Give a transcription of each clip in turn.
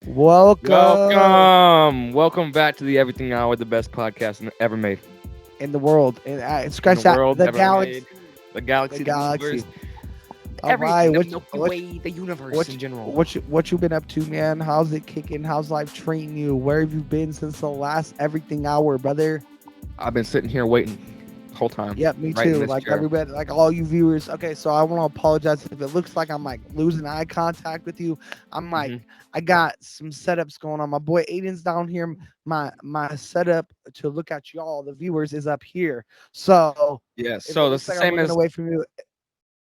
Welcome back to the Everything Hour, the best podcast ever made in the world. And in scratch the that. world, The ever made. galaxy. The The galaxy, the galaxy. universe, All right. everything, the Milky Way, the universe in general. What you been up to, man? How's it kicking? How's life treating you? Where have you been since the last everything hour, brother? I've been sitting here waiting the whole time, Yep, me right in too. this Like chair. everybody, like all you viewers. Okay, so I want to apologize if it looks like I'm like losing eye contact with you. I'm like, Mhm. I got some setups going on. My boy Aiden's down here. My setup to look at y'all, the viewers, is up here. So Yeah, if it so that's looks the like I'm same looking as away from you,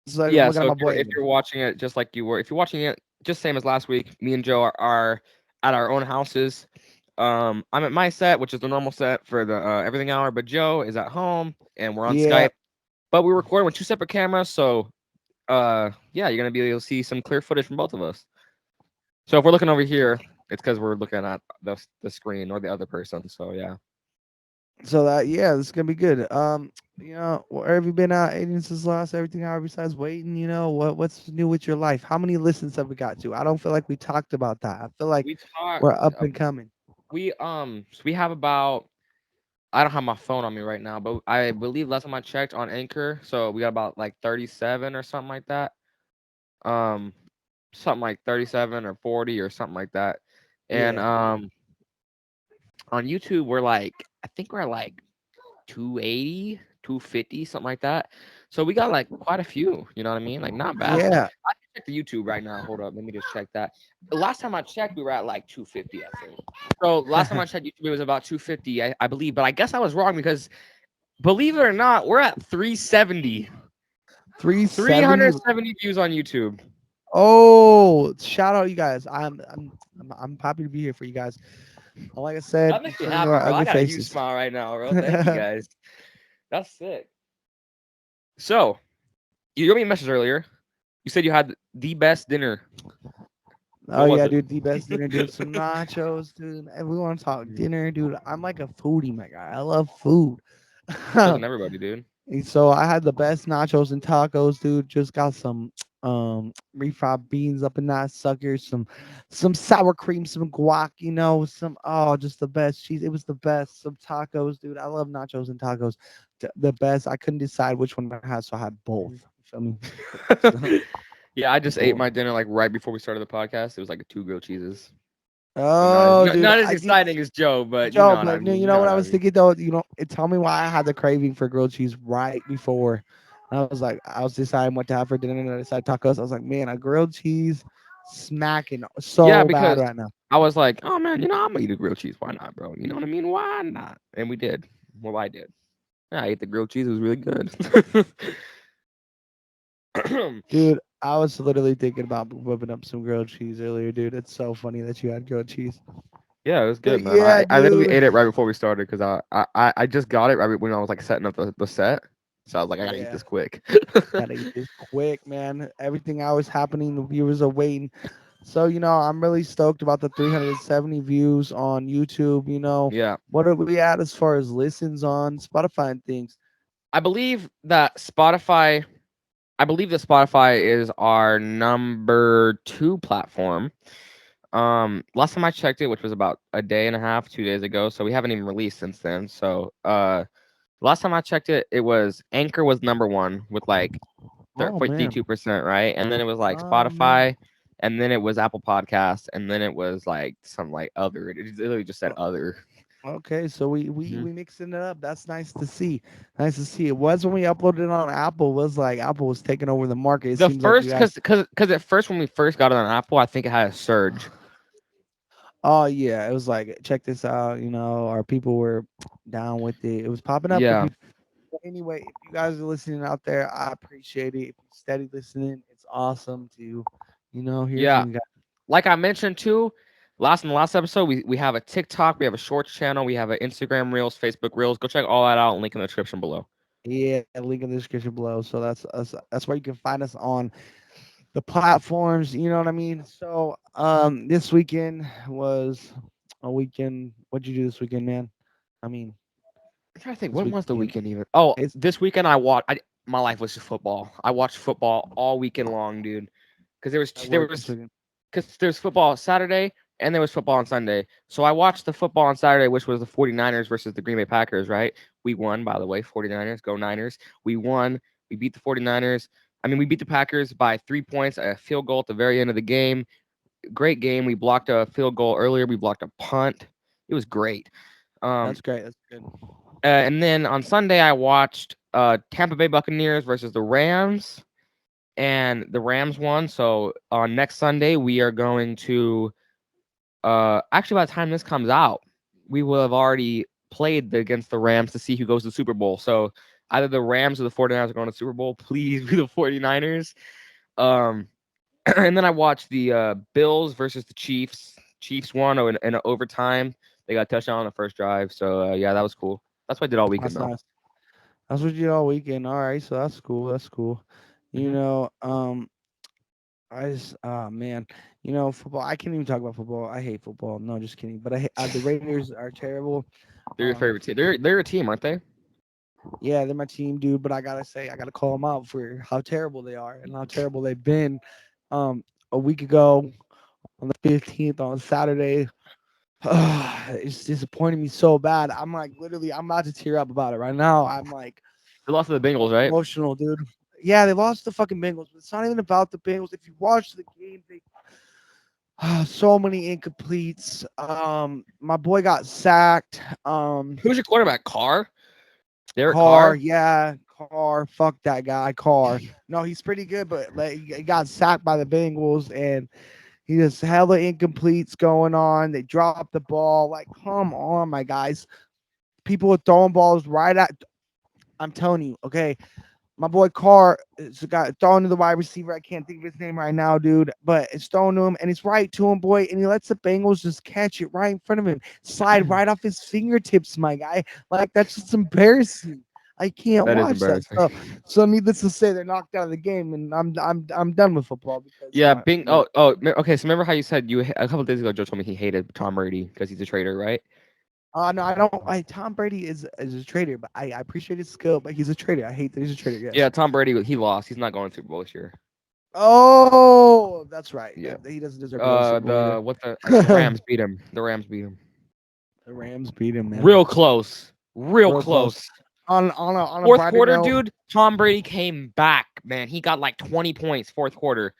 it's like I'm yeah. looking at So my if you're boy if Aiden. you're watching it just like you were, if you're watching it just same as last week, me and Joe are at our own houses. I'm at my set, which is the normal set for the Everything Hour, but Joe is at home and we're on Yeah. Skype. But we record with two separate cameras, so yeah, you're gonna be able to see some clear footage from both of us. So if we're looking over here, it's because we're looking at the screen or the other person. So yeah. So that this is gonna be good. Where have you been at, Aiden, since last everything hour besides waiting? What's new with your life? How many listens have we got to? I don't feel like we talked about that. I feel like We talk we're up and coming. we have about I don't have my phone on me right now, but I believe last time I checked on Anchor, so we got about like 37 or something like that. Um something like 37 or 40 or something like that. And Yeah. on YouTube we're like I think we're like 280, 250, something like that. So we got like quite a few, you know what I mean? Like not bad. Yeah. I can check the YouTube right now. Hold up, let me just check that. The last time I checked, we were at like 250, I think. So last time I checked YouTube, it was about 250, I believe. But I guess I was wrong because believe it or not, we're at 370. 370. 370 views on YouTube. Oh, shout out you guys. I'm happy to be here for you guys. Like I said, That makes me turning to happy, our bro. I ugly got a huge faces. smile right now, bro. Thank you guys. That's sick. So you gave me a message earlier. You said you had the best dinner. Oh What was yeah, it? dude, the best dinner, dude. Some nachos, dude. And we want to talk Mhm. dinner, dude. I'm like a foodie, my guy. I love food. Doesn't everybody, dude? And so I had the best nachos and tacos, dude. Just got some refried beans up in that sucker, some sour cream, some guac, some just the best cheese. It was the best. Some tacos, dude. I love nachos and tacos. The best. I couldn't decide which one I had, so I had both. Mhm. You feel me? Yeah, I just ate Both. my dinner like right before we started the podcast. It was like two grilled cheeses. So Oh, dude, not as exciting as Joe, but you Joe, know what I but mean. you You know know what what I I was mean. thinking though. Tell me why I had the craving for grilled cheese right before. And I was like, I was deciding what to have for dinner, and I decided tacos. I was like, man, a grilled cheese smacking Yeah, so bad because right now. I was like, oh man, I'm gonna eat a grilled cheese. Why not, bro? You know what I mean? Why not? And we did. Well, I did. Yeah, I ate the grilled cheese. It was really good. Dude, I was literally thinking about whipping up some grilled cheese earlier, dude. It's so funny that you had grilled cheese. Yeah, it was good, But man. yeah, I literally dude. ate it right before we started because I just got it right when I was like setting up the set. So I was like, I gotta eat Yeah, this quick. gotta eat this quick, man. Everything I was happening, the viewers are waiting. So, I'm really stoked about the 370 views on YouTube. Yeah. What are we at as far as listens on Spotify and things? I believe that Spotify I believe that Spotify is our number 2 platform. Last time I checked it, which was about a day and a half, 2 days ago, so we haven't even released since then. So, last time I checked it, it was Anchor was number 1 with like Oh man. 52%, right? And then it was like Oh man. Spotify, and then it was Apple Podcasts, and then it was like some like other. It literally just said O- other. Okay, so we we Mhm. we mixing it up. That's nice to see. Nice to see. It was when we uploaded it on Apple. Was like Apple was taking over the market. It The seems like you first, guys. because at first when we first got it on Apple, I think it had a surge. Oh yeah, it was like check this out. Our people were down with it. It was popping up. The Yeah, view. But anyway, if you guys are listening out there, I appreciate it. If you steady listening, it's awesome to hear yeah. from you guys. Like I mentioned too, in the last episode, we have a TikTok, we have a Shorts channel, we have an Instagram Reels, Facebook Reels. Go check all that out. Link in the description below. Yeah, link in the description below. So that's us. That's where you can find us on the platforms. You know what I mean? So this weekend was a weekend. What'd you do this weekend, man? I mean, I'm trying to think, this when was the weekend. weekend even? Oh, It's this weekend my life was just football. I watched football all weekend long, dude. Because I worked this weekend. because there's football Saturday, and there was football on Sunday. So I watched the football on Saturday, which was the 49ers versus the Green Bay Packers, right? We won, by the way, 49ers, go Niners. We won. We beat the 49ers. I mean, we beat the Packers by 3 points, a field goal at the very end of the game. Great game. We blocked a field goal earlier. We blocked a punt. It was great. Um, That's great. That's good. and then on Sunday, I watched Tampa Bay Buccaneers versus the Rams, and the Rams won. So on next Sunday, we are going to actually, by the time this comes out, we will have already played against the Rams to see who goes to the Super Bowl. So either the Rams or the 49ers are going to the Super Bowl. Please be the 49ers. Um, and then I watched the Bills versus the Chiefs. Chiefs won in an overtime. They got a touchdown on the first drive. So yeah, that was cool. That's what I did all weekend That's though. nice. That's what you did all weekend. All right, so that's cool. That's cool. You Hmm. know, I just, oh man, football. I can't even talk about football. I hate football. No, just kidding. But the Raiders are terrible. They're your favorite team. They're a team, aren't they? Yeah, they're my team, dude. But I gotta say, I gotta call them out for how terrible they are and how terrible they've been. A week ago on the 15th on Saturday, it's disappointing me so bad. I'm like, literally, I'm about to tear up about it right now. I'm like They lost to the Bengals, right? emotional, dude. Yeah, they lost the fucking Bengals, but it's not even about the Bengals. If you watch the game, they so many incompletes. My boy got sacked. Who's your quarterback? Carr. Derek Carr, Carr. yeah, Carr. Fuck that guy, Carr. No, he's pretty good, but like he got sacked by the Bengals, and he just hella incompletes going on. They dropped the ball. Like, come on, my guys. People are throwing balls right at. I'm telling you, okay. My boy Carr is got thrown to the wide receiver. I can't think of his name right now, dude. But it's thrown to him and it's right to him, boy. And he lets the Bengals just catch it right in front of him, slide right off his fingertips, my guy. Like that's just embarrassing. I can't That is watch that. embarrassing. So needless to say, they're knocked out of the game, and I'm done with football because Yeah, Bing. Okay. So remember how you said a couple days ago, Joe told me he hated Tom Brady because he's a traitor, right? no, I don't. Tom Brady is a traitor, but I appreciate his skill, but he's a traitor. I hate that he's a traitor. Yeah, Yes. Tom Brady. He lost. He's not going to Super Bowl this year. Oh, that's right. Yeah. He doesn't deserve to go to Super Bowl either. The Rams beat him. The Rams beat him. The Rams beat him, man. Real close. Real Real close. close. On a Fourth brighter quarter, note, dude. Tom Brady came back, man. He got like 20 points fourth quarter.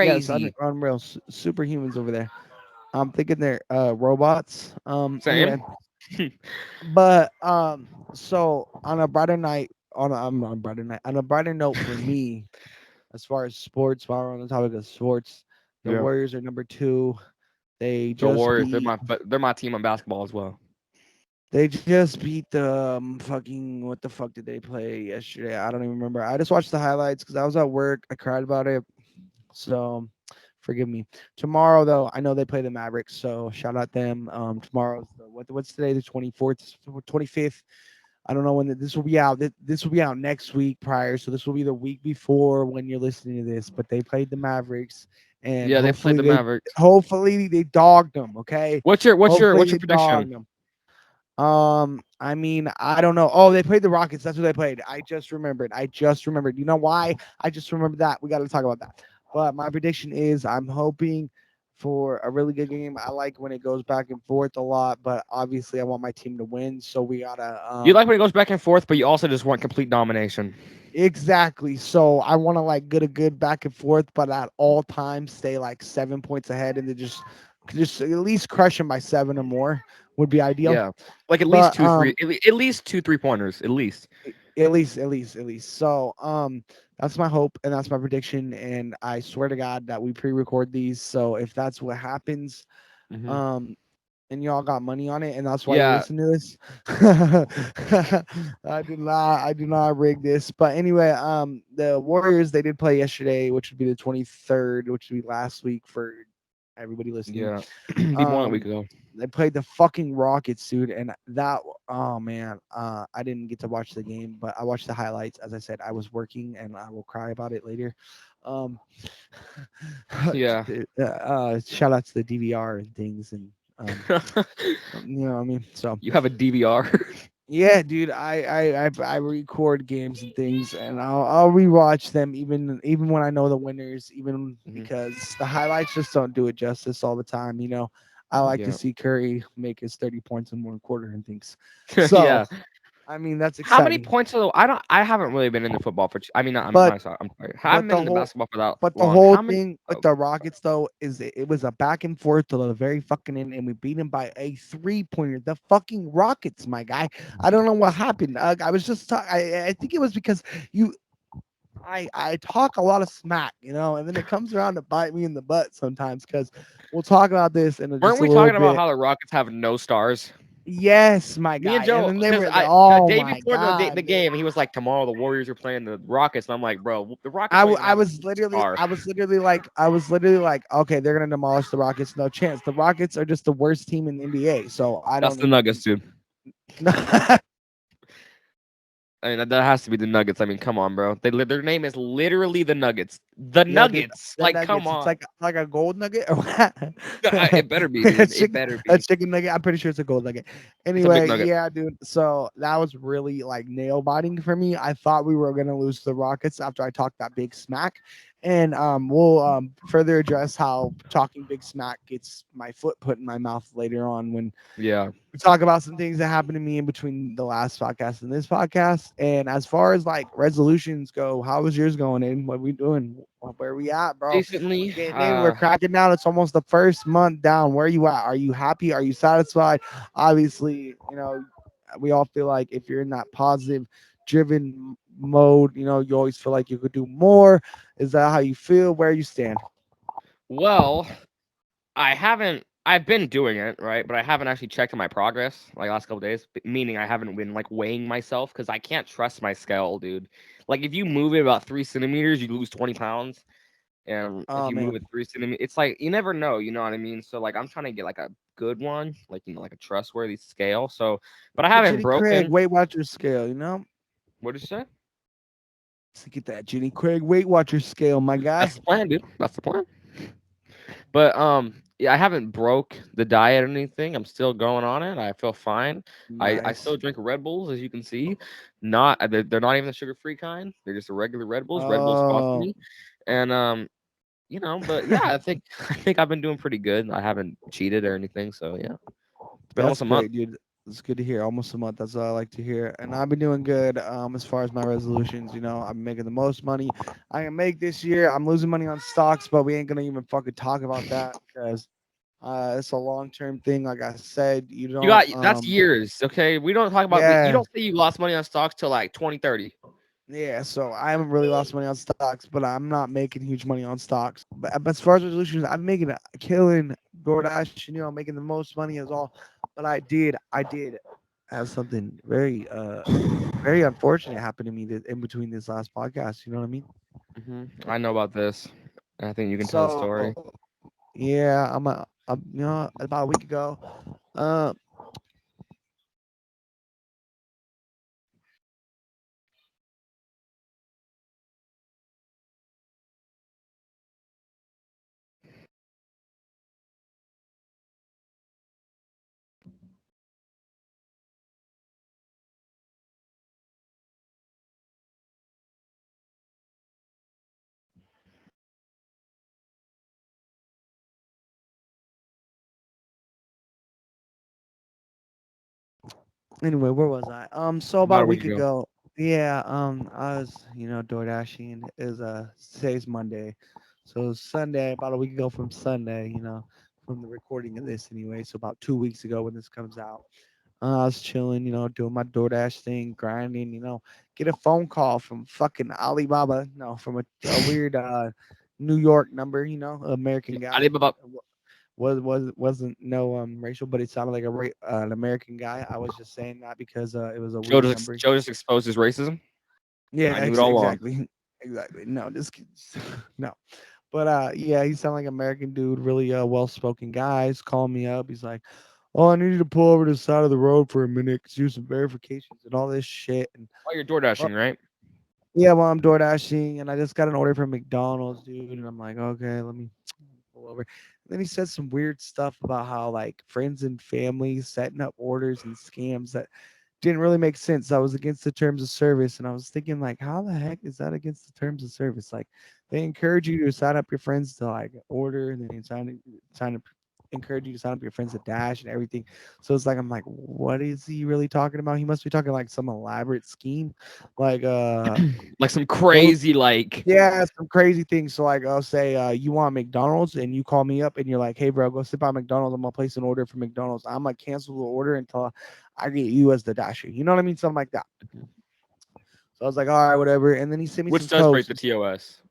yes, Crazy. unreal, superhumans over there. I'm thinking they're robots. Same. Anyway, but so on a brighter night, on a brighter night, on a brighter note for me, as far as sports, while we're on the topic of sports, the Yeah. Warriors are number two. They Go just Warriors. beat They're my team on basketball as well. They just beat the fucking what the fuck did they play yesterday? I don't even remember. I just watched the highlights because I was at work. I cried about it, so forgive me. Tomorrow though, I know they play the Mavericks, so shout out them. Tomorrow's what's today? The 24th, 25th. I don't know when this will be out. This will be out next week prior, so this will be the week before when you're listening to this. But they played the Mavericks, and Yeah, they played the Mavericks. hopefully they dogged them. Okay, What's hopefully your they prediction? dogged them. I mean, I don't know. Oh, they played the Rockets. That's what they played. I just remembered. You know why? I just remembered that. We got to talk about that. But my prediction is I'm hoping for a really good game. I like when it goes back and forth a lot, but obviously I want my team to win. So we gotta You like when it goes back and forth, but you also just want complete domination. exactly. So I want to like get a good back and forth, but at all times stay like 7 points ahead and then just at least crush them by seven or more would be ideal. Yeah, like at least But two, three, at least two 3-pointers, at least. at least. So, that's my hope and that's my prediction. And I swear to God that we pre-record these. So if that's what happens, Hmm. um, and y'all got money on it, and that's why you Yeah, listen to this, I do not rig this. But anyway, the Warriors they did play yesterday, which would be the 23rd, which would be last week for everybody listening. yeah. Be more than a week Um, ago. they played the fucking Rockets, dude, and that oh man, I didn't get to watch the game, but I watched the highlights. As I said, I was working, and I will cry about it later. Um, Yeah. shout out to the DVR and things, and you know what I mean. So You have a DVR. Yeah, dude, I record games and things, and I'll rewatch them even when I know the winners, even Hmm. because the highlights just don't do it justice all the time. I like to Yeah. see Curry make his 30 points in one quarter and things. So Yeah. I mean that's How many exciting, points are the I don't I haven't really been into football for I mean, I'm but not sorry, I'm sorry. I haven't but been the into whole basketball for that but the long. whole How many thing with the Rockets though is it was a back and forth to the very fucking end, and we beat them by a 3 pointer. The fucking Rockets, my guy. I don't know what happened. I was just I think it was because you I talk a lot of smack, and then it comes around to bite me in the butt sometimes because we'll talk about this in weren't just a we little talking about bit. how the Rockets have no stars? Yes, my Me and guy. And Joe, then they because were, I the oh day my before the god. game, he was like, "Tomorrow the Warriors are playing the Rockets," and I'm like, "Bro, the Rockets don't even I have a was literally, star." okay, they're gonna demolish the Rockets. No chance. The Rockets are just the worst team in the NBA. So I That's don't the even. Nuggets, dude. I mean, that has to be the Nuggets. I mean, come on, bro. Their name is literally the Nuggets. The Yeah, dude, Nuggets. the Like, come nuggets. It's on. like a gold nugget or what? It better be, a dude. It chicken better a be. chicken nugget. I'm pretty sure it's a gold nugget. It's a big Anyway, nugget. yeah, dude. So that was really like nail biting for me. I thought we were gonna lose to the Rockets after I talked that big smack. And we'll further address how talking big smack gets my foot put in my mouth later on when Yeah. we talk about some things that happened to me in between the last podcast and this podcast. And as far as like resolutions go, how was yours going in? What we doing? Where we at, bro? We're Decently. getting in. We're cracking down. It's almost the first month down. Where you at? Are you happy? Are you satisfied? Obviously, we all feel like if you're in that positive, driven mode, you always feel like you could do more. Is that how you feel? Where you stand? Well, I haven't. I've been doing it, right? But I haven't actually checked my progress like last couple days. Meaning I haven't been like weighing myself because I can't trust my scale, dude. Like if you move it about 3 centimeters, you lose 20 pounds. And if Oh you move man, it 3 centimeters, it's like you never know. You know what I mean? So like I'm trying to get like a good one, like like a trustworthy scale. So, but I the haven't Jenny Craig broken. Weight Watcher scale. You know. What did you say? To get that Jenny Craig Weight Watcher scale, my guy. That's the plan, dude. That's the plan. But yeah, I haven't broke the diet or anything. I'm still going on it. I feel fine. I Nice. still drink Red Bulls, as you can see. Not they're not even the sugar free kind. They're just the regular Red Bulls. Red Bulls sponsored Oh, me, and but yeah, I think I think I've been doing pretty good. I haven't cheated or anything, so yeah, it's been that's almost a month. great, dude. It's good to hear. Almost a month. That's what I like to hear. And I've been doing good. As far as my resolutions, I'm making the most money I can make this year. I'm losing money on stocks, but we ain't gonna even fucking talk about that because it's a long term thing. Like I said, you You don't. got that's years, okay? We don't talk about you Yeah, don't say you lost money on stocks till like 2030. yeah. So I haven't really lost money on stocks, but I'm not making huge money on stocks. But as far as resolutions, I'm making a killing DoorDash. Making the most money is all. But I did have something very unfortunate happen to me in between this last podcast. You know what I mean? I know about this. I think you can tell the story. So yeah, about a week ago. Uh, anyway, where was I? So about About a a week week ago. ago, yeah, I was, door dashing is today's Monday. So Sunday, about a week ago from Sunday, from the recording of this anyway. So about 2 weeks ago when this comes out. I was chilling, doing my DoorDash thing, grinding, get a phone call from fucking Alibaba. No, from a weird New York number, American guy. Alibaba. Wasn't no racial, but it sounded like an American guy. I was just saying that because it was a Joe weird just number. Joe just exposed his racism. Yeah, I knew it all along. exactly, exactly. No, just no. But yeah, he sounded like an American dude, really well spoken guy. He's calling me up. He's like, "Oh, I need you to pull over to the side of the road for a minute, cause do some verifications and all this shit." And Oh, you're well, DoorDashing, right? yeah, well, I'm door dashing, and I just got an order from McDonald's, dude. And I'm like, okay, let me pull over. And then he said some weird stuff about how like friends and family setting up orders and scams that didn't really make sense. I was against the terms of service, and I was thinking like, how the heck is that against the terms of service? Like, they encourage you to sign up your friends to like order, and then you sign up, encourage you to sign up your friends to dash and everything. So it's like I'm like, what is he really talking about? He must be talking like some elaborate scheme, like Like some go crazy like yeah, some crazy things. So like I'll say you want McDonald's and you call me up and you're like, hey bro, go sit by McDonald's. I'm gonna place an order for McDonald's. I'm gonna cancel the order until I get you as the dasher. You know what I mean? Something like that. So I was like, all right, whatever. And then he sent me some which does break codes. the TOS.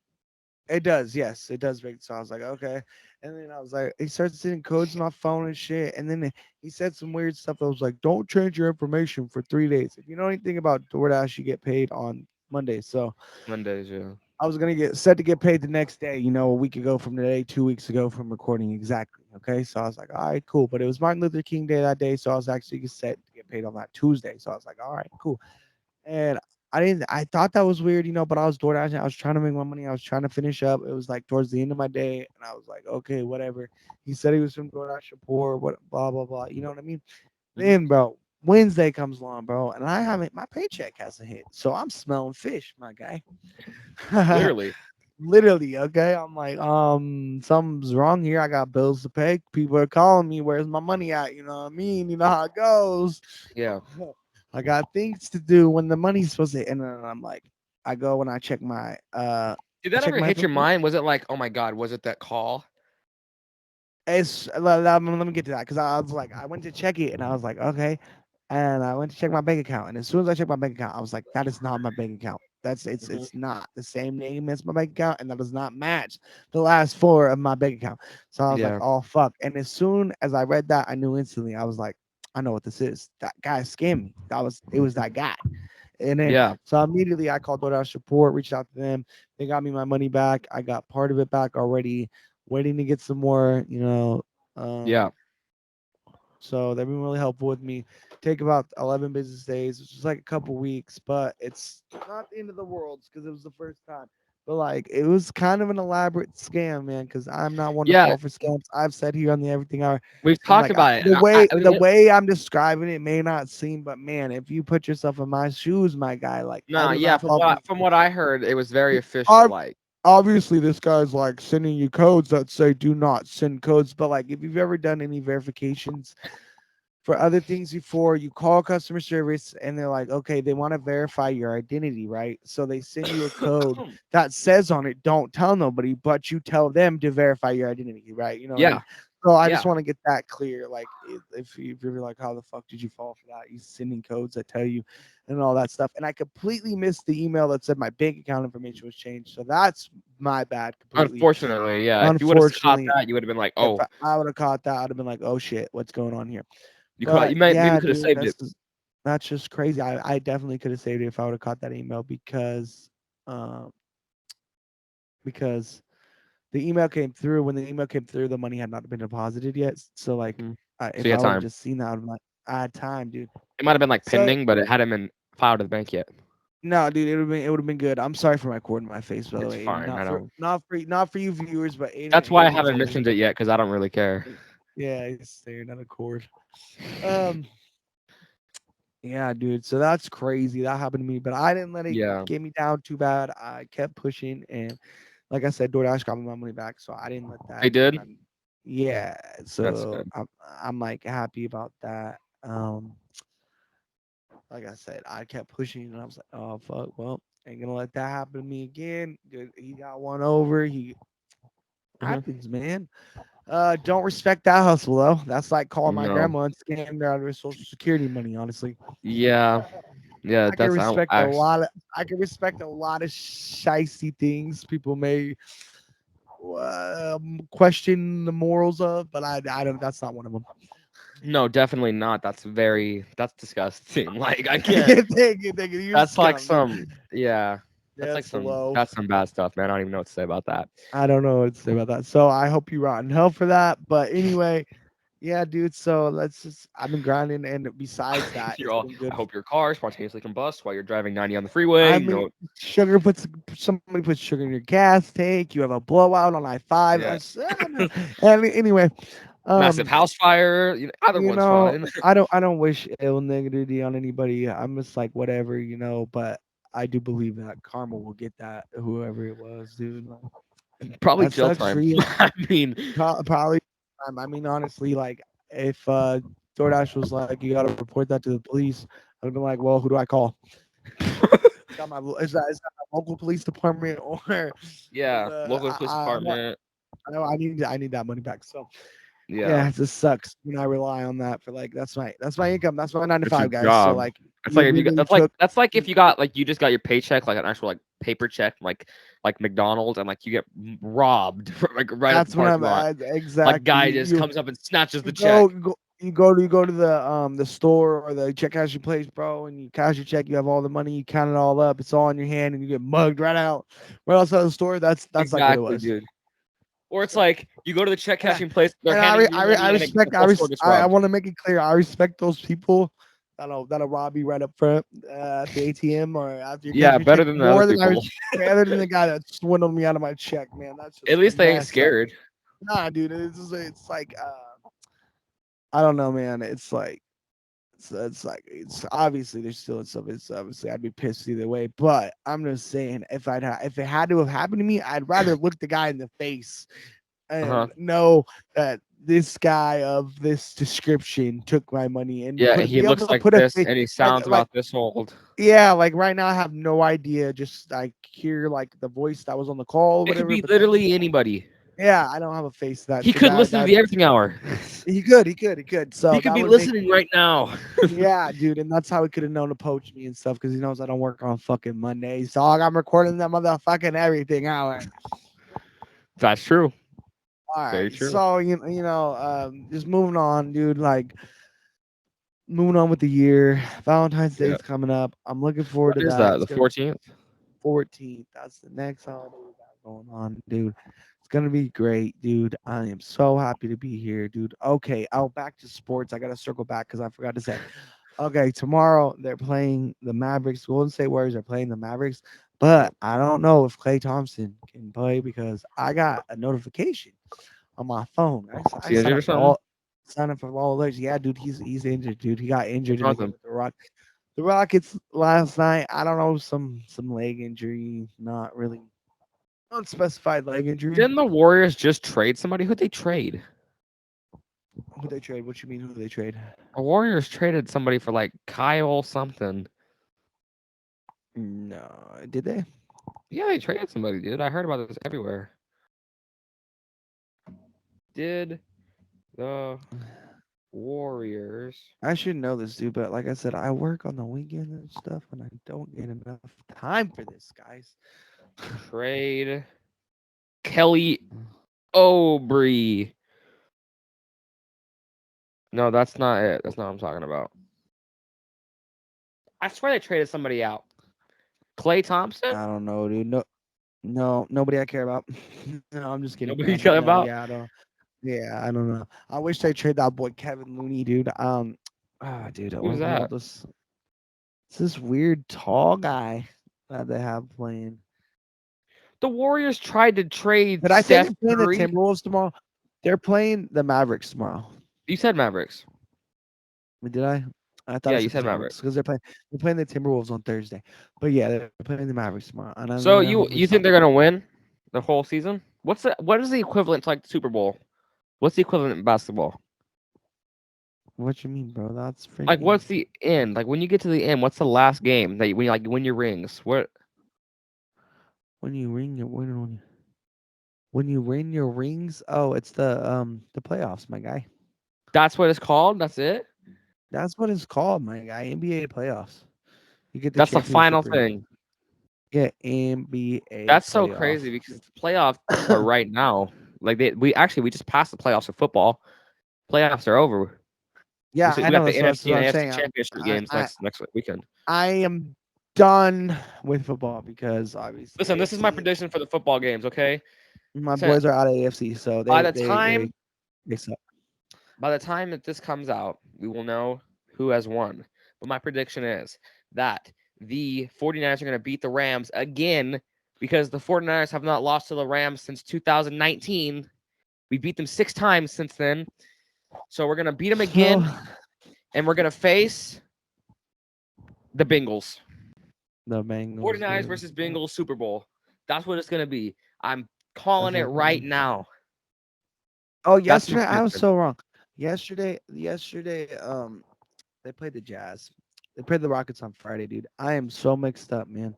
It does, yes, it does break. So I was like, okay. And then I was like, he started sending codes on my phone and shit. And then he said some weird stuff. I was like, don't change your information for 3 days. If you know anything about DoorDash, you get paid on Monday. So Mondays, yeah. I was gonna get set to get paid the next day, a week ago from today, 2 weeks ago from recording exactly. Okay, so I was like, all right, cool. But it was Martin Luther King Day that day, so I was actually set to get paid on that Tuesday. So I was like, all right, cool. And I thought that was weird, but I was DoorDashing. I was trying to make my money. I was trying to finish up. It was like towards the end of my day, and I was like, okay, whatever. He said he was from DoorDash support, what, blah blah blah. You know what I mean? Mhm. Then, bro, Wednesday comes along, bro, and I haven't. My paycheck hasn't hit, so I'm smelling fish, my guy. Literally. Literally, okay. I'm like, something's wrong here. I got bills to pay. People are calling me. Where's my money at? You know what I mean? You know how it goes. Yeah. I got things to do when the money's supposed to. And then I'm like, I go and Did I that check ever my hit your information. mind? Was it like, oh my god, was it that call? Let me get to that because I was like, I went to check it and I was like, okay. And I went to check my bank account. And as soon as I checked my bank account, I was like, that is not my bank account. Mhm. It's not the same name as my bank account, and that does not match the last four of my bank account. So I was like, Yeah. oh fuck. And as soon as I read that, I knew instantly. I was like, I know what this is. That guy scammed me. It was that guy. And then Yeah. so immediately I called DoorDash support, reached out to them. They got me my money back. I got part of it back already, waiting to get some more. Um, Yeah. so they've been really helpful with me. Take about 11 business days, which is like a couple weeks, but it's not the end of the world because it was the first time. But like it was kind of an elaborate scam, man. Because I'm not one to Yeah. fall for scams. I've said here on the Everything Hour, We've and talked like about it. the I way I mean, the way I'm describing it may not seem, but man, if you put yourself in my shoes, my guy, like I no, do yeah, not fall for. from what I heard, it was very It- official, ob- like Obviously, this guy's like sending you codes that say do not send codes. But like, if you've ever done any verifications for other things before, you call customer service and they're like, okay, they want to verify your identity, right? So they send you a code that says on it, don't tell nobody, but you tell them to verify your identity, right? You know what I yeah, mean? So I just yeah. want to get that clear. Like, if you're like, how the fuck did you fall for that? You sending codes that tell you and all that stuff. And I completely missed the email that said my bank account information was changed. So that's my bad completely. Unfortunately, yeah. If you would have caught Unfortunately, that, you would have been like, if "Oh, I would have caught that, I'd have been like, oh shit, what's going on here? you caught. But You might maybe yeah, could have dude, saved it." that's just crazy. I definitely could have saved it if I would have caught that email um because the email came through. When the email came through, the money had not been deposited yet. So like, Mhm. So if you I had would have time. just seen that, I'd be like, I had time, dude. It might have been like So pending, but it hadn't been filed to the bank yet. no, dude, it would have been good. I'm sorry for my cord in my face, by the It's way, Aiden. fine. I don't. Not for you viewers, but That's why I Aiden's haven't over here. mentioned it yet because I don't really care. Yeah, he's staring at a cord. Um, Yeah, dude. So that's crazy. That happened to me, but I didn't let it Yeah, get me down too bad. I kept pushing, and like I said, DoorDash got me my money back, so I didn't let they that. did. Yeah, That's so good. I'm like happy about that. Like I said, I kept pushing, and I was like, oh fuck, well, ain't gonna let that happen to me again. Dude, he got one over. He Mhm. happens, man. Don't respect that hustle though. That's like calling my No. grandma and scamming her out of her social security money. Honestly. Yeah, yeah. I can That's I don't. respect a lot of I can respect a lot of shisty things people may question the morals of, but I don't. That's not one of them. No, definitely not. That's disgusting. Like I can't. Thank you. You're That's like scum, dude. some. Yeah, That's low. that's some bad stuff, man. I don't even know what to say about that. I don't know what to say about that. So I hope you rot in hell for that. But anyway, yeah, dude. So let's just. I've been grinding, and besides that, You're it's all. been I good. hope your car spontaneously combusts while you're driving 90 on the freeway. I You mean, know. sugar puts somebody puts sugar in your gas tank. You have a blowout on I-5. Yeah. And anyway, Massive Um, house fire. Either you one's know, fine. I don't wish ill negativity on anybody. I'm just like whatever, but I do believe that karma will get that whoever it was, dude. Like, Probably that jail sucks for time. you. I mean, Probably. I mean, honestly, like if DoorDash was like, you got to report that to the police, I'd be like, well, who do I call? Is that my local police department or yeah, the local police department. I know I need that money back. So Yeah, yeah, it just sucks when I rely on that for like that's my income. That's my nine to it's your five, guys. So job. like It's you like if you got literally took that's like if you got like you just got your paycheck, like an actual like paper check, like McDonald's, and like you get robbed like right at the that's when parking I'm lot. at Like exactly. guy You just you comes up and snatches you the go check. you go you go to the store or the check cash your place, bro, and you cash your check. You have all the money. You count it all up. It's all in your hand, and you get mugged right outside the store. That's like what it Exactly, was. dude. Or it's So like you go to the check and I, cashing place, they're and handing you your I money, and respect the whole store gets I robbed. want to make it clear. I respect those people that'll rob you right up front at the ATM or after you cash Yeah, your check better than the other more than people. other than the guy that swindled me out of my check, man. That's At just least they ain't messed up. scared. Nah, dude, it's like I don't know, man. It's like it's obviously there's still some it's obviously I'd be pissed either way, but I'm just saying if it had to have happened to me, I'd rather look the guy in the face Uh huh. and know that this guy of this description took my money and Yeah, put he be able looks to like put a this, face and he sounds like about this old. yeah, like right now I have no idea. Just I hear like the voice that was on the call, or It could whatever. be But literally anybody. yeah, I don't have a face that He could that listen to that the Everything Hour. he could. So He could that be would make listening right now. yeah, dude, and that's how he could have known to poach me and stuff because he knows I don't work on fucking Mondays. Dog, I'm recording that motherfucking everything hour. That's true. All Very right, true. so just moving on, dude. Like moving on with the year. Valentine's Yeah. Day's coming up. I'm looking forward What to is that. that? It's The gonna 14th? 14th. That's the next holiday we got going on, dude. It's gonna be great, dude. I am so happy to be here, dude. Okay, back to sports. I gotta circle back because I forgot to say. Okay, tomorrow they're playing the Mavericks. Golden State Warriors are playing the Mavericks, but I don't know if Klay Thompson can play because I got a notification on my phone. Is I he signed injured or up for something? all alerts. Yeah, dude, he's injured, dude. He got injured What's in wrong the with game him? with the The Rockets last night. I don't know, some leg injury, not really unspecified leg injury. Didn't the Warriors just trade somebody? Who'd they trade? Who they trade? What you mean? Who they trade? The Warriors traded somebody for like Kyle something. No, did they? Yeah, they traded somebody, dude. I heard about this everywhere. Did the Warriors? I should know this, dude, but like I said, I work on the weekend and stuff, and I don't get enough time for this, guys. Trade Kelly Oubre. No, that's not it. That's not what I'm talking about. I swear they traded somebody out. Clay Thompson? I don't know, dude. No, no, nobody I care about. No, I'm just kidding, Nobody you man. care No, about? yeah, I don't. Yeah, I don't know. I wish they trade that boy Kevin Looney, dude. Dude, Who's what the hell? that? This weird tall guy that they have playing. The Warriors tried to trade Did I say Steph they're playing the Curry. Timberwolves tomorrow? They're playing the Mavericks tomorrow. You said Mavericks. Did I? I thought I Yeah, you said said Timberwolves Mavericks. because they're playing the Timberwolves on Thursday. But yeah, they're playing the Mavericks tomorrow, and I'm So gonna you hopefully you think stop. they're gonna win the whole season? What is the equivalent to like the Super Bowl? What's the equivalent in basketball? What you mean, bro? That's Like freaking. what's the end? Like when you get to the end, what's the last game that when you like win your rings? What When you ring your when you ring your rings, oh, it's the playoffs, my guy. that's what it's called? That's it? That's what it's called, my guy. NBA playoffs. You get the That's the final championship ring. thing. Yeah, NBA That's so playoff. crazy because the playoffs are right now. Like we just passed the playoffs of football. Playoffs are over. Yeah, I We got know. the That's NFC what and I'm AFC saying. championship I, games I next weekend. I am done with football because obviously Listen, this is my AFC. prediction for the football games, okay? My So boys are out of AFC, so by they the they they time they suck. by the time that this comes out, we will know who has won. But my prediction is that the 49ers are going to beat the Rams again because the 49ers have not lost to the Rams since 2019. We beat them 6 times since then. So we're gonna beat them So again, and we're gonna face the Bengals. the Bengals, 49ers dude. versus Bengals Super Bowl. That's what it's gonna be. I'm calling That's it what. right now. Oh, That's my yesterday I was prediction. so wrong. Yesterday, they played the Jazz. They played the Rockets on Friday, dude. I am so mixed up, man.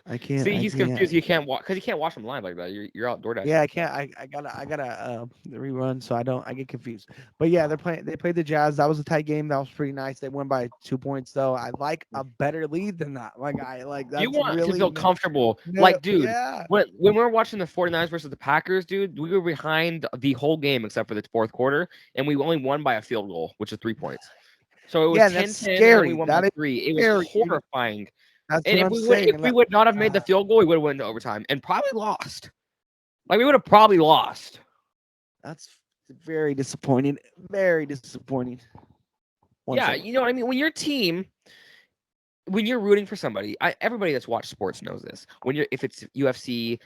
I can't. See, I he's can't. confused. He can't watch because he can't watch them live like that. You're out door Yeah, dashing. I can't. I gotta rerun, so I don't. I get confused. But yeah, they're playing. They played the Jazz. That was a tight game. That was pretty nice. They won by 2 points, though. I like a better lead than that. Like I like You that's want to really feel comfortable, no. like, dude. Yeah. When we were watching the 49ers versus the Packers, dude, we were behind the whole game except for the fourth quarter, and we only won by a field goal, which is 3 points. So it was Yeah, and that's 10-10, and then we scary. won by That is three. It was scary, dude. horrifying. That's And what if I'm we would saying. if And we that, would not have made the uh, field goal, we would have went to overtime and probably lost. Like we would have probably lost. that's very disappointing. Very disappointing. One Yeah, second. you know what I mean? When you're rooting for somebody, everybody that's watched sports knows this. When you're if it's UFC,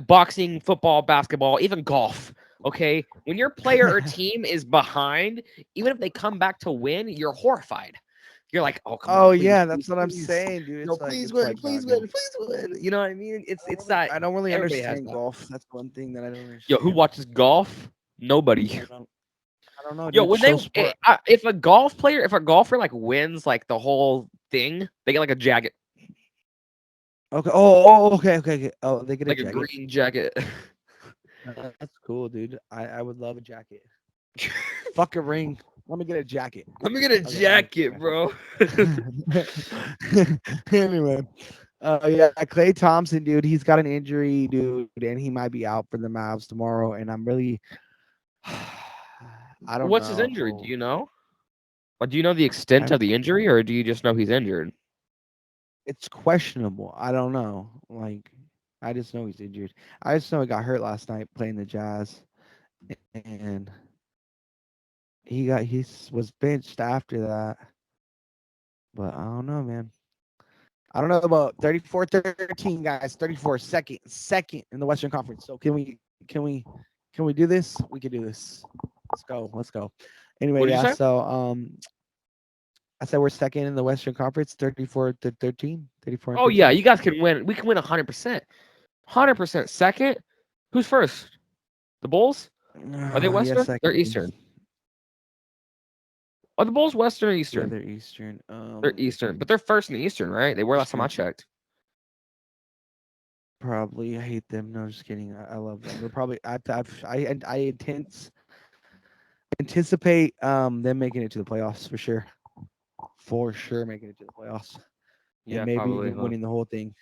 boxing, football, basketball, even golf, okay? When your player or team is behind, even if they come back to win, you're horrified. You're like, "Oh, come on, Oh please, yeah, that's please, what I'm please. saying, dude. No, please win, please win, please win." You know what I mean? It's that I don't really everybody has understand that. golf. That's one thing that I don't Yo, who understand. watches golf? Nobody. I don't. I don't know, Yo, dude. when So sport. if a golfer like wins like the whole thing, they get like a jacket, Okay. Oh. Okay. Okay. Okay. Oh, they get a like a jacket. green jacket. That's cool, dude. I would love a jacket. Fuck a ring. Let me get a jacket. Let me get a Okay. I'm jacket, bro. anyway, yeah, Clay Thompson, dude, he's got an injury, dude, and he might be out for the Mavs tomorrow. And I'm really, I don't What's his injury? Do know. you know? Or do you know the extent I, of the injury, or do you just know he's injured? it's questionable. I don't know. Like, I just know he's injured. I just know he got hurt last night playing the Jazz, and was benched after that. But I don't know, man. I don't know about 34-13, guys. 34 second in the Western Conference. So can we do this? We can do this. Let's go. Let's go. What Anyway, did you yeah. say? So I said we're second in the Western Conference, 34-13, 34 and Oh yeah, 13. you guys can win. We can win 100%. 100%. Second? Who's first? The Bulls? Are they Yeah, Western? They're second. Eastern. Are the Bulls Western or Yeah, Eastern? they're Eastern. They're Eastern, but they're first in the Eastern, right? They were last time I Eastern. checked. Probably. I hate them. No, just kidding. I love them. They're probably. Anticipate them making it to the playoffs for sure. For sure, making it to the playoffs. And Yeah, maybe probably. even Huh? winning the whole thing.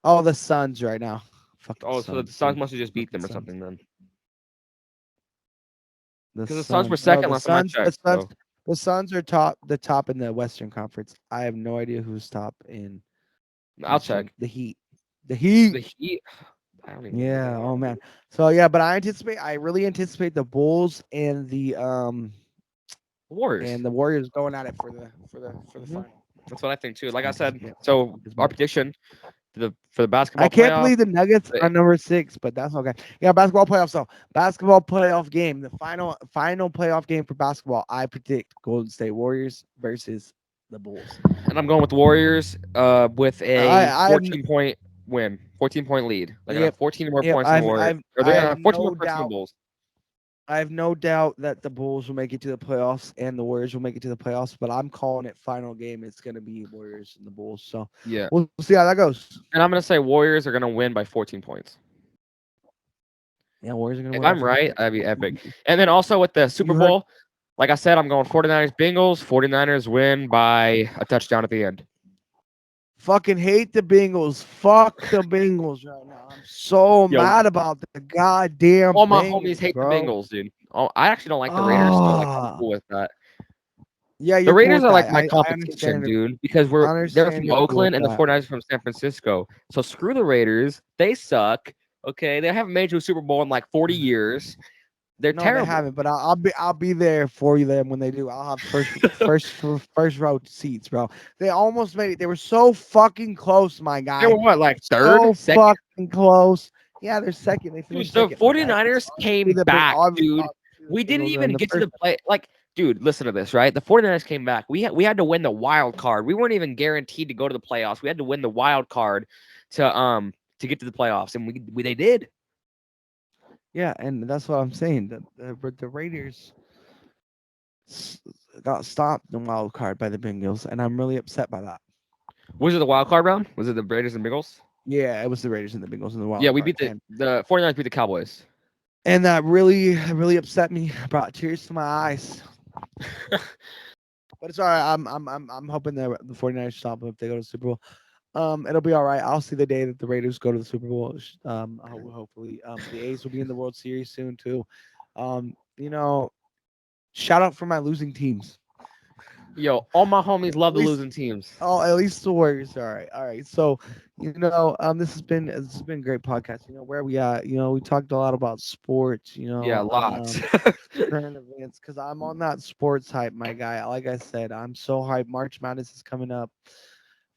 Oh, the Suns right now. Fucking Oh, so the Suns, Suns dude. must have just beat Fucking them or Suns. something then, The because the Suns were Suns. No, second last time I The checked. Suns. So The Suns are top. The top in the Western Conference. I have no idea who's top in I'll Eastern. check. The Heat. The Heat. The Heat. I don't even know who they Yeah. are. Oh man. So yeah, but I really anticipate the Bulls and Warriors. the Warriors going at it for the Mhm. final. That's what I think too. Like I Yeah, said, yeah. so Because our prediction for the I basketball can't playoff. believe the Nuggets the- are number 6, but that's okay. Yeah, basketball playoffs. So basketball playoff game, the final playoff game for basketball. I predict Golden State Warriors versus the Bulls. And I'm going with the Warriors with a I have 14-point win, 14-point lead. They're gonna have yep 14 more yep. points than the Warriors, or I they're gonna have have 14 more no points than the doubt. Bulls. I have no doubt that the Bulls will make it to the playoffs and the Warriors will make it to the playoffs. But I'm calling it final game. It's gonna be Warriors and the Bulls. So Yeah, we'll see how that goes. and I'm gonna say Warriors are gonna win by 14 points. Yeah, Warriors are gonna If win by I'm 14 right, points. that'd be epic. And then also with the Super You heard. Bowl, like I said, I'm going 49ers Bengals. 49ers win by a touchdown at the end. Fucking hate the Bengals. Fuck the Bengals right now. I'm so Yo, mad about the goddamn all my homies Bengals, hate the bro. Bengals, dude. Oh, I actually don't like the Raiders, so like I'm Ah, cool with that. yeah, The you're cool Raiders with are like that. my I competition, understand. dude, because I they're understand from you're cool with Oakland and the that. 49ers are from San Francisco. So screw the Raiders. They suck. Okay, they haven't made you a Super Bowl in like 40 years. They're No, they terrible. haven't, but I'll be there for you then when they do. I'll have first row seats, bro. They almost made it. They were so fucking close, my They guy. were what, like third, So second? fucking close. Yeah, they're second. They Dude, finished the second, my guy. 49ers Obviously came the big, back, obviously dude. We the didn't Bengals are in even the get to first. the play. Like, dude, listen to this, right? The 49ers came back. We had to win the wild card. We weren't even guaranteed to go to the playoffs. We had to win the wild card to get to the playoffs, and we they did. Yeah, and that's what I'm saying. The Raiders s- got stopped in the wild card by the Bengals, and I'm really upset by that. Was it the wild card round? Was it the Raiders and Bengals? Yeah, it was the Raiders and the Bengals in the Yeah, wild we card, beat the 49ers beat the Cowboys. and that really upset me. Brought tears to my eyes. But it's all right. I'm hoping that the 49ers stop them if they go to the Super Bowl. It'll be all right. I'll see the day that the Raiders go to the Super Bowl. Hopefully, the A's will be in the World Series soon too. You know, shout out for my losing teams. Yo, all my homies love At the least, losing teams. oh, at least the Warriors. All right. So, this has been a great podcast. Where we at? We talked a lot about sports. Yeah, lots. Current events because I'm on that sports hype, my guy. Like I said, I'm so hyped. March Madness is coming up.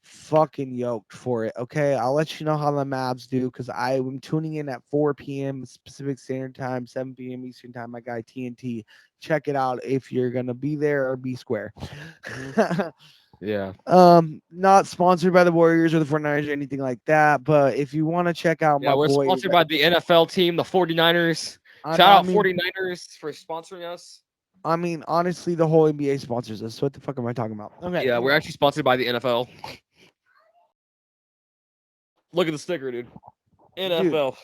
Fucking yoked for it. Okay, I'll let you know how the Mavs do because I'm tuning in at 4 p.m. Pacific Standard Time, 7 p.m. Eastern Time. My guy TNT. Check it out if you're gonna be there or be square. Yeah. Not sponsored by the Warriors or the 49ers or anything like that. But if you want to check out Yeah, my we're boy, sponsored by the NFL team, the 49ers. I, Shout I out mean, 49ers for sponsoring us. honestly, the whole NBA sponsors us. So what the fuck am I talking about? Okay, Yeah, we're actually sponsored by the NFL. Look at the sticker, dude. dude. NFL.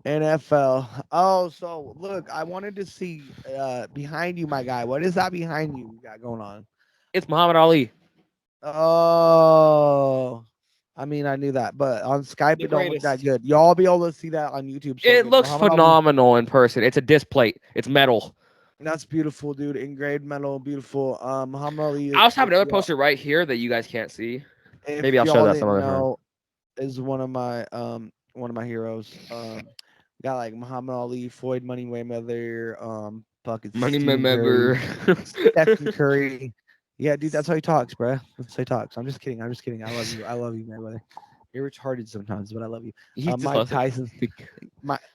NFL. Oh, so look, I wanted to see behind you, my guy. What is that behind you got going on? It's Muhammad Ali, Oh, I mean, I knew that, but on Skype the it don't look that greatest. good. Y'all be able to see that on YouTube so It good. looks Muhammad Ali, phenomenal in person. It's a disc plate. It's metal. that's beautiful, dude. Engraved metal, beautiful. Muhammad Ali, I also have another poster right here that you guys can't see. Maybe if I'll show y'all that some didn't other time. know, is one of my heroes. Got like Muhammad Ali, Floyd Money Mayweather, fucking Money Stephen Curry, member. Stephen Curry. Yeah, dude, that's how he talks, bruh. That's how he talks. I'm just kidding. I'm just kidding. I love you. I love you, Mayweather. You're retarded sometimes, but I love you. He's just Mike like, Tyson.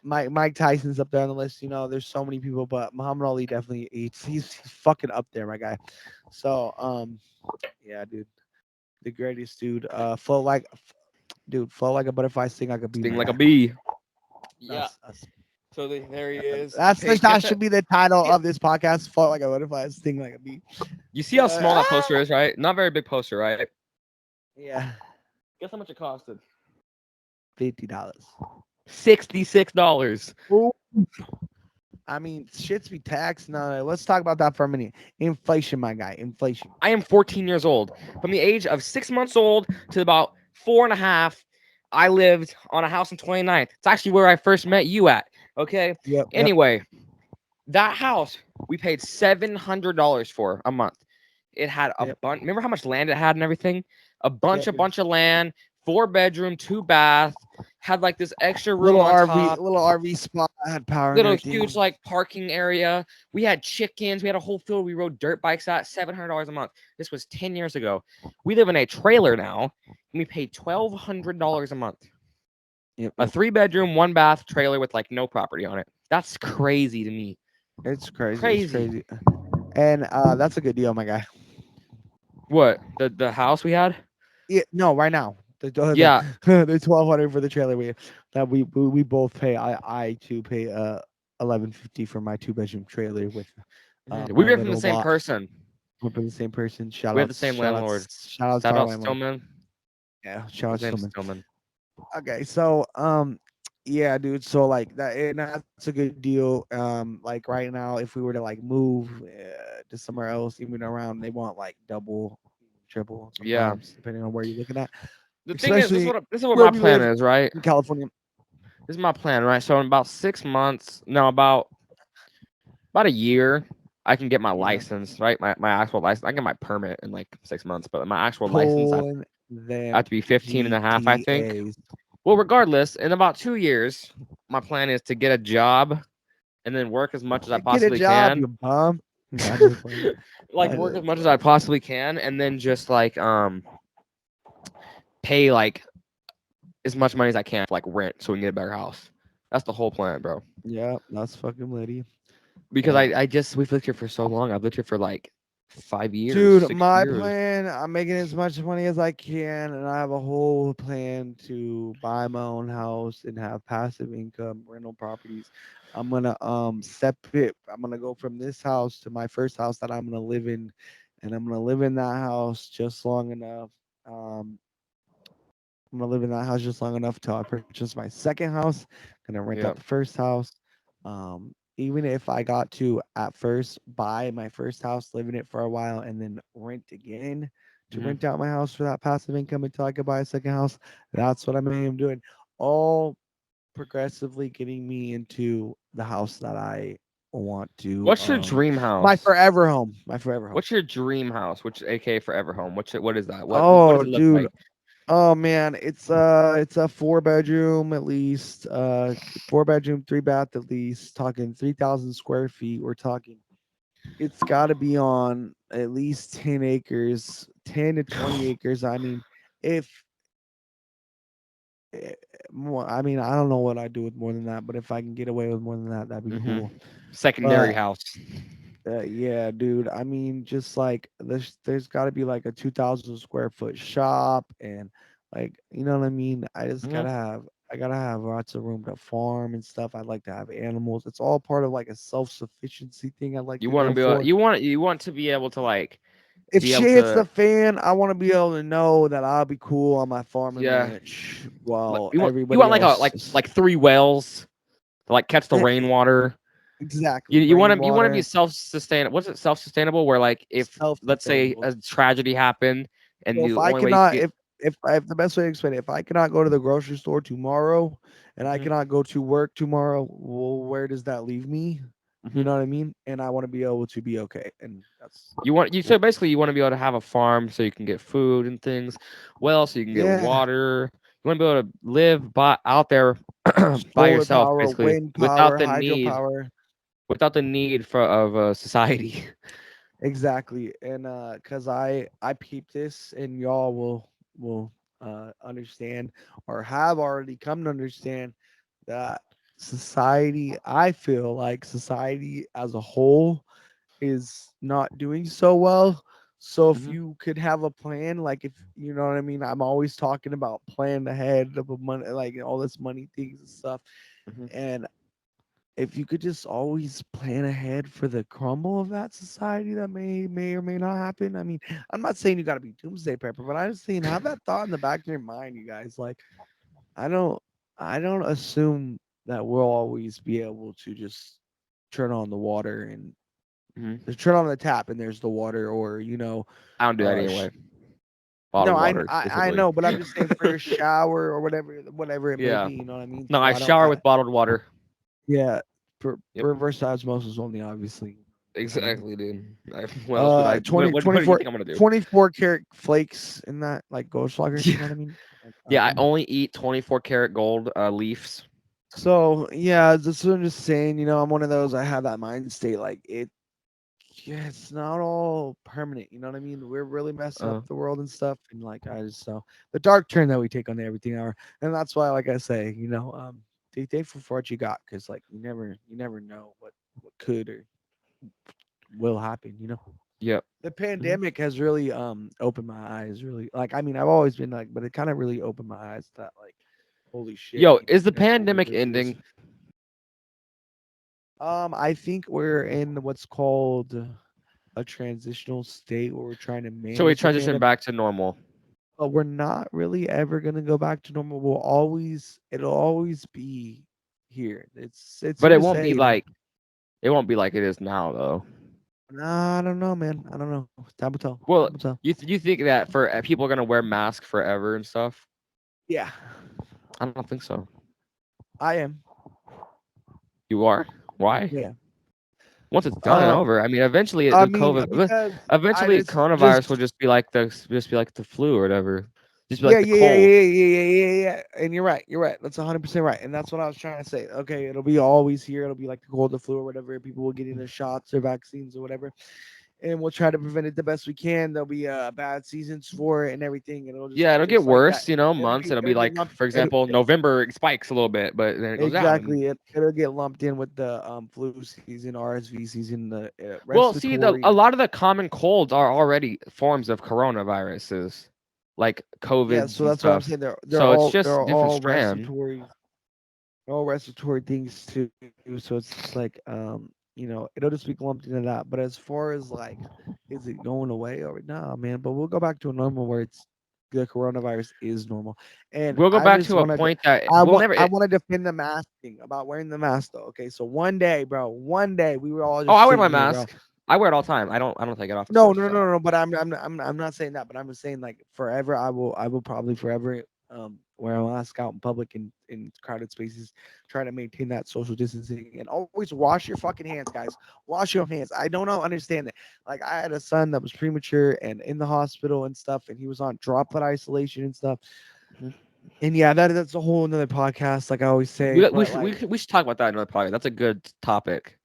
Mike Tyson's up there on the list. There's so many people, but Muhammad Ali definitely he's fucking up there, my guy. So yeah, dude, the greatest dude. Flow like a butterfly, sting like a bee, sting my like a guy. bee. Yeah. That's So there he is. that should be the title Yeah. of this podcast. Flow like a butterfly, sting like a bee. You see how small that Ah! poster is, right? Not very big poster, right? Yeah, Guess how much it costed? $50. $66. I mean, shit's be taxed. No, let's talk about that for a minute. Inflation, my guy. Inflation. I am 14 years old. From the age of 6 months old to about 4.5, I lived on a house in 29th. It's actually where I first met you at. Okay. Yep. Anyway, that house we paid $700 for a month. It had a Yep. bunch. Remember how much land it had and everything? Yep. Bunch of land, 4 bedroom, 2 bath, had like this extra room Little on RV, top, little RV spot had power and little everything. huge like parking area. We had chickens. We had a whole field. We rode dirt bikes at $700 a month. This was 10 years ago. We live in a trailer now, and we pay $1,200 a month. Yep. A 3 bedroom, 1 bath trailer with like no property on it. That's crazy to me. It's crazy. It's Crazy. crazy. And that's a good deal, my guy. What the house we had? Yeah. No, right now. Yeah, The 1,200 for the trailer we both pay. I too pay 1150 for my 2 bedroom trailer with we my were from the little same lot. person. We're from the same person. We have the same landlord. Shout outs to Shout our out landlord. Stillman. Yeah, shout His outs to name's him. Stillman. Okay, so yeah, dude. So like that, and that's a good deal. Like right now, if we were to like move to somewhere else, even around, they want like double, triple Yeah. sometimes, depending on where you're looking at. The thing is, Especially this is what where my we plan live is, right? in California. This is my plan, right? So in about 6 months, no, about a year, I can get my Yeah, license, right? My actual license. I get my permit in like 6 months, but my actual license, pulling I have them to be 15 and a half, I think. GTAs. Well, regardless, in about 2 years, my plan is to get a job and then work as much as I Get a possibly job, can. you bum. I'm just playing. Like I'm work as just much as I possibly can, and then just like pay like as much money as I can for like rent so we can get a better house. That's the whole plan, bro. yeah, that's fucking litty. because I just we've lived here for so long. I've lived here for like 5 years, Dude, six my years. plan, I'm making as much money as I can, and I have a whole plan to buy my own house and have passive income rental properties. I'm gonna I'm gonna go from this house to my first house that I'm gonna live in, and I'm gonna live in that house just long enough. Um, I'm gonna live in that house just long enough till I purchase my second house. Gonna rent out Yeah. the first house. Even if I got to at first buy my first house, live in it for a while, and then rent again to Hmm. rent out my house for that passive income until I could buy a second house. That's what I am doing. All progressively getting me into the house that I want to What's your dream my house? forever home. My forever home. What's your dream house? Which AKA forever home? What is that? What does Oh, it look dude, like? oh man, it's a 4 bedroom at least, 4 bedroom, 3 bath at least. Talking 3,000 square feet. We're talking. It's got to be on at least 10 acres, 10 to 20 acres. I mean, if eh, more, I mean, I don't know what I'd do with more than that, but if I can get away with more than that, that'd be Hmm. cool. Secondary But house. yeah, dude. I mean, just like there's got to be like a 2,000 square foot shop, and like you know what I mean. Hmm. I gotta have lots of room to farm and stuff. I'd like to have animals. It's all part of like a self sufficiency thing. I'd like You to want to go be able, for. you want to be able to like If be able shit hits to the fan, I want to be able to know that I'll be cool on my farm and yeah. ranch while You everybody want like a else is like three wells to like catch the Eh, rainwater. exactly You want to be rainwater, self sustainable. What's it self sustainable? Where like if self let's say sustainable. a tragedy happened and So the if I only way you could cannot, get if the best way to explain it, if I cannot go to the grocery store tomorrow and I hmm cannot go to work tomorrow, well, where does that leave me? You hmm know what I mean? And I want to be able to be okay, and that's you want you so basically you want to be able to have a farm so you can get food and things, well so you can get yeah, water. You want to be able to live by out there by solar yourself power, basically wind power, hydropower. without the need for of society. Exactly. And cuz I peep this and y'all will understand or have already come to understand that society, I feel like society as a whole is not doing so well. So if Hmm. you could have a plan, like if you know what I mean, I'm always talking about plan ahead of a money, like all this money things and stuff. Hmm. And if you could just always plan ahead for the crumble of that society that may or may not happen. I mean, I'm not saying you got to be doomsday prepper, but I'm just saying have that thought in the back of your mind, you guys. Like, I don't I don't assume that we'll always be able to just turn on the water and Hmm. turn on the tap and there's the water, or I don't do that sh- anyway. no, Bottled water I exclusively. know, but I'm just saying for a shower or whatever it may Yeah. be. You know what I mean? No, So I I don't. shower with bottled water. Yeah, Yep. reverse osmosis only, obviously. What I mean. Exactly, dude. What else would I? 20 What do you 24 think I'm gonna do? 24 karat flakes in that, like Goldschlager, you know what I mean? Like, Yeah, I only eat 24 karat gold leaves. so yeah, that's what I'm just saying. I'm one of those. I have that mind state. Like yeah, it's not all permanent. You know what I mean? We're really messing up Uh, the world and stuff. And like I just so the dark turn that we take on everything hour, and that's why, like I say, be thankful for what you got, because like you never know what could or will happen. yep. The Mhm. pandemic has really opened my eyes, really. Like, I mean, I've always been like, but it kind of really opened my eyes that, like, holy shit, Yo, is the the world pandemic really is. ending? I think we're in what's called a transitional state where we're trying to So we manage the transition pandemic, back to normal, but we're not really ever gonna go back to normal. It'll always be here. It's but here it to won't be stay. like it won't be like it is now, though. Nah, I don't know, man. I don't know. Time will tell. Time Well, will tell. you think that for people are gonna wear masks forever and stuff? Yeah, I don't think so. I am. You are? Why? Yeah. Once it's done and Um, over, I mean, eventually I the mean, because I eventually coronavirus will just just be like the flu or whatever, just be yeah, like the yeah, yeah, cold. yeah, yeah, yeah, yeah, yeah. And you're right. You're right. That's 100% right. And that's what I was trying to say. Okay, it'll be always here. It'll be like the cold, the flu, or whatever. People will get in their shots or vaccines or whatever. and we'll try to prevent it the best we can. There'll be bad seasons for it and everything, and it'll just Yeah, be it'll get just like that. worse, months. It'll be It'll get like, lumped. for example, November it spikes a little bit, but then it goes down. Exactly. It'll get lumped in with the flu season, RSV season, the Well, see, a respiratory. lot of the common colds are already forms of coronaviruses, like Yeah, COVIDs so and that's what I'm stuff. saying. So it's They're just different all strand. respiratory, all respiratory things too. So it's just like it'll just be lumped into that. But as far as like, is it going away or nah, man? But we'll go back to a normal where it's the coronavirus is normal. And We'll go I back just to a wanted to, point that we'll never. I want to defend the mask thing about wearing the mask though. Okay, so one day, bro, one day we were all Oh, just I wear my sitting here, bro. mask. I wear it all the time. I don't take it off, of No, course. no, no, So no, no. But I'm not saying that. But I'm just saying like forever. I will probably forever wear a mask out in public and in crowded spaces, try to maintain that social distancing and always wash your fucking hands, guys. Wash your hands. I don't know understand that. Like I had a son that was premature and in the hospital and stuff, and he was on droplet isolation and stuff. mhm. And yeah, that's a whole another podcast, like I always say. we But should we like should, we should talk about that in another podcast. That's a good topic.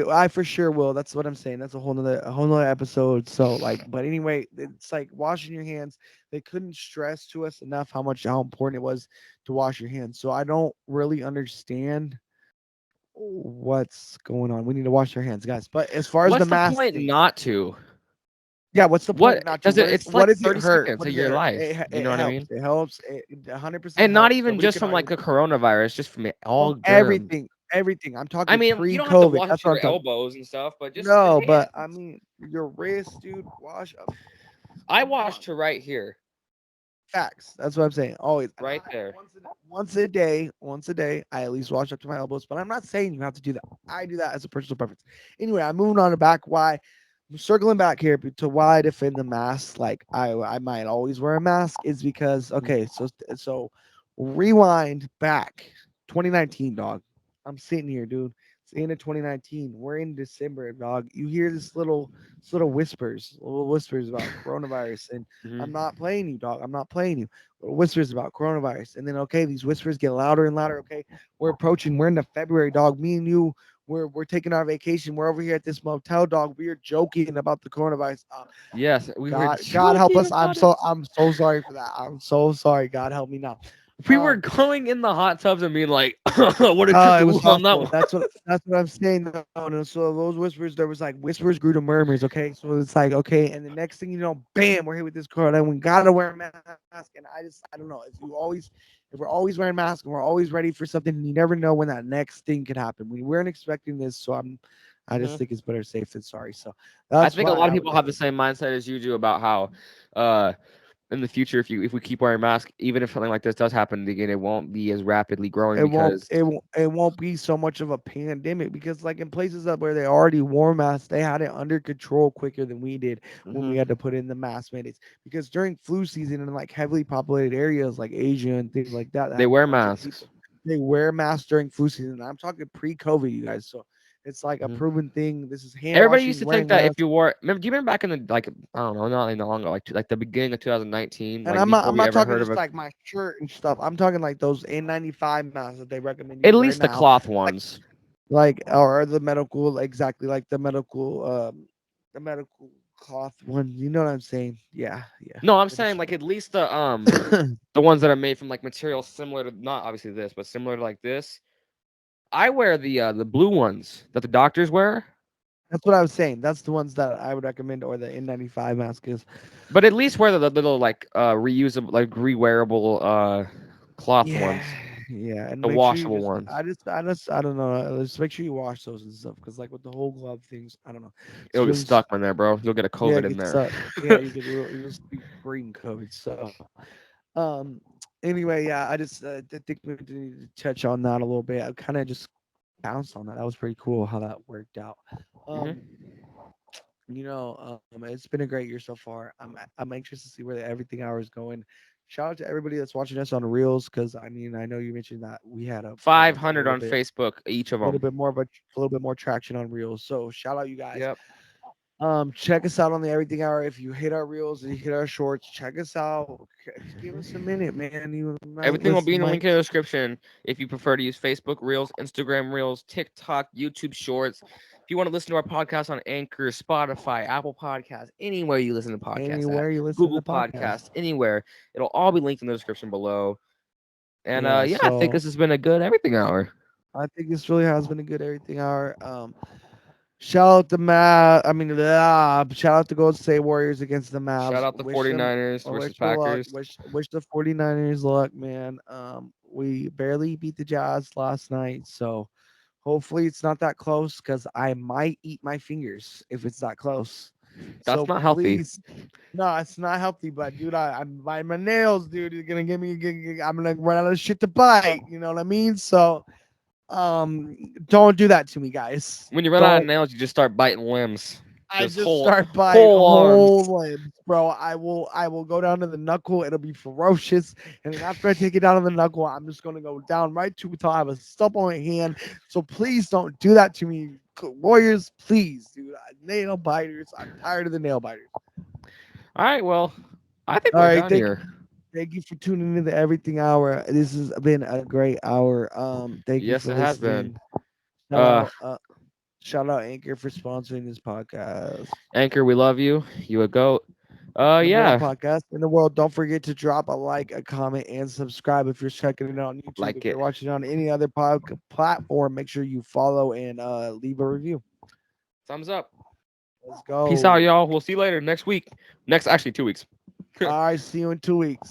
I for sure will. That's what I'm saying. That's a whole nother episode. So like, but anyway, it's like washing your hands. They couldn't stress to us enough how important it was to wash your hands. So I don't really understand what's going on. We need to wash our hands, guys. But as far as the What's the mask point thing, not to? yeah, what's the point What of not to? does it? It's What like does it 30 hurt? seconds What of does it your hurt? life. You know It what I helps. mean? It helps. It 100% And not helps. even Nobody just can from like argue the coronavirus, just from all from germs. everything. Everything. I'm I talking mean, you don't have to pre-COVID. wash it That's to what your I'm talking. elbows and stuff, but just your No, but I hands. mean your wrist, dude. Wash up. I Come wash on, to right here, facts. That's what I'm saying. Always. And right there. once a day, I at least wash up to my elbows. But I'm not saying you have to do that. I do that as a personal preference. Anyway, I'm moving on to back why. I'm circling back here to why I defend the mask. Like I might always wear a mask is because Mhm. okay, so rewind back 2019, dog. I'm sitting here, dude. It's the end of 2019. We're in December, dog. You hear this little whispers about coronavirus, and I'm Mhm. not playing you, dog. I'm not playing you. Little whispers about coronavirus, and then okay, these whispers get louder and louder. Okay, we're approaching. We're into February, dog. Me and you, we're taking our vacation. We're over here at this motel, dog. We are joking about the coronavirus. Yes, we were God help joking us. about it. I'm so sorry for that. I'm so sorry. God help me now. We were Um, going in the hot tubs and being like, "What a trip it to was Wuhan that possible. one." That's what I'm saying. No, no. So those whispers, there was like whispers grew to murmurs. Okay, so it's like okay, and the next thing you know, bam, we're hit with this corona. And we gotta wear a mask. And I don't know. If we're always wearing masks and we're always ready for something, you never know when that next thing could happen. We weren't expecting this, so I just Mhm. think it's better safe than sorry. So I that's think a why lot of I would people have the definitely. same mindset as you do about how, uh, in the future, if we keep wearing masks, even if something like this does happen again, it won't be as rapidly growing because It won't be so much of a pandemic because like in places that where they already wore masks, they had it under control quicker than we did when we mhm, had to put in the mask mandates. Because during flu season in like heavily populated areas like Asia and things like that, that they have a wear bunch of masks. people, they wear masks during flu season. I'm talking pre-COVID, you guys. So it's like a Mhm. proven thing. This is hand Everybody used washing, to think wearing that if masks. you wore, do you remember back in the like I don't know, not long ago, like the beginning of 2019, And like before I'm we not ever talking heard of just a like my shirt and stuff. I'm talking like those N95 masks that they recommend you at to wear least the now. cloth Like ones. or the medical exactly like the medical cloth one, you know what I'm saying? Yeah, No, I'm for saying like sure. at least the ones that are made from like materials similar to not obviously this, but similar to like this. I wear the blue ones that the doctors wear, That's what I was saying. That's the ones that I would recommend, or the N95 mask is. but at least wear the little like reusable like rewearable cloth Yeah, ones, yeah, and the make sure you washable just ones. I don't know, just make sure you wash those and stuff because like with the whole glove things, I don't know, it's It'll get really stuck in there, bro. You'll get a yeah, COVID it in gets there. stuck. Yeah, you'll be bring COVID. So um anyway, yeah, I think we need to touch on that a little bit. I kind of just bounced on that. That was pretty cool how that worked out. Um, hmm it's been a great year so far. I'm anxious to see where the everything hour is going. Shout out to everybody that's watching us on Reels because I mean I know you mentioned that we had a 500 on Facebook, each of them. a little bit more traction on Reels. So shout out you guys. Yep. Check us out on the Everything Hour. If you hit our reels and you hit our shorts, check us out. Give us a minute, man. You might Everything will listen, be in the might link in the description if you prefer to use Facebook Reels, Instagram Reels, TikTok, YouTube Shorts. If you want to listen to our podcast on Anchor, Spotify, Apple Podcasts, anywhere you listen to podcasts at, Anywhere you listen to Google the podcast. Podcasts, anywhere, it'll all be linked in the description below. And Yeah, yeah, I think so this has been a good everything hour. I think this really has been a good everything hour. Shout out the Mav. I mean, shout out the Golden State Warriors against the Shout Mavs. out the Wish them, 49ers wish versus the luck. Packers. Wish the 49ers luck, man. We barely beat the Jazz last night, so hopefully it's not that close because I might eat my fingers if it's that close. That's So not healthy. please, no, it's not healthy. But dude, I'm biting my nails, dude. You're gonna give me. I'm gonna run out of shit to bite. You know what I mean? So, don't do that to me, guys. When you run out of Don't. nails, you just start biting limbs. I Just just whole start biting whole arms. whole limbs, bro. I will go down to the knuckle. It'll be ferocious. And then after I take it down to the knuckle, I'm just gonna go down right to until I have a stump on my hand. So please don't do that to me, Warriors. Please, dude. Nail biters. I'm tired of the nail biters. All right, well, I think All we're right, done here. thank you for tuning in to Everything Hour. This has been a great hour. Thank you Yes, for it has been. listening. Shout Uh, out, uh, shout out Anchor for sponsoring this podcast. Anchor, we love you. You a goat. Number one Yeah, podcast in the world. Don't forget to drop a like, a comment, and subscribe if you're checking it out on YouTube. like If you're it. watching on any other platform, make sure you follow and leave a review. Thumbs up. Let's Peace out, go. y'all. We'll see you later next week. Next, actually, 2 weeks. All right, see you in 2 weeks.